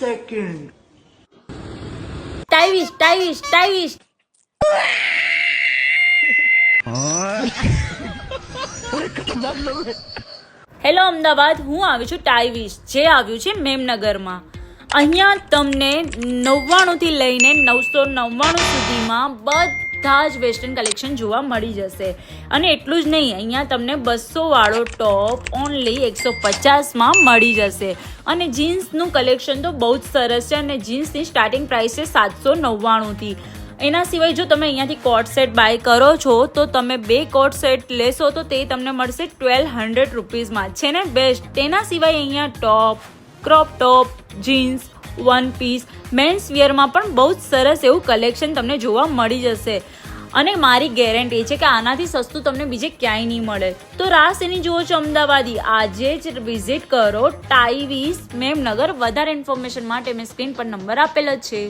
second. ટાઈવિશ hello Ahmedabad, હું આવી છું ટાઈવિશ, જે આવ્યું છે મેમનગરમાં. અહીંયા તમને 99 થી લઈને 999 સુધીમાં બધા જ વેસ્ટર્ન કલેક્શન જોવા મળી જશે. અને એટલું જ નહીં, અહીંયા તમને 200 વાળો ટોપ ઓનલી 150માં મળી જશે. અને જીન્સનું કલેક્શન તો બહુ જ સરસ છે. અને જીન્સની સ્ટાર્ટિંગ પ્રાઇસ છે 799થી. એના સિવાય જો તમે અહીંયાથી કોટ સેટ બાય કરો છો તો તમે 2 કોટ સેટ લેશો તો તે તમને મળશે 1200 રૂપીઝમાં. છે ને બેસ્ટ. તેના સિવાય અહીંયા top, crop top, jeans, one piece, men's વિયરમાં પણ બહુ જ સરસ એવું કલેક્શન તમને જોવા મળી જશે. અને મારી ગેરંટી છે કે આનાથી સસ્તું તમને બીજે ક્યાંય નહીં મળે. તો રાહ શેની જુઓ છો અમદાવાદી, આજે જ વિઝિટ કરો ટાઈવિશ મેમનગર. વધારે ઇન્ફોર્મેશન માટે મેં સ્ક્રીન પર નંબર આપેલો છે.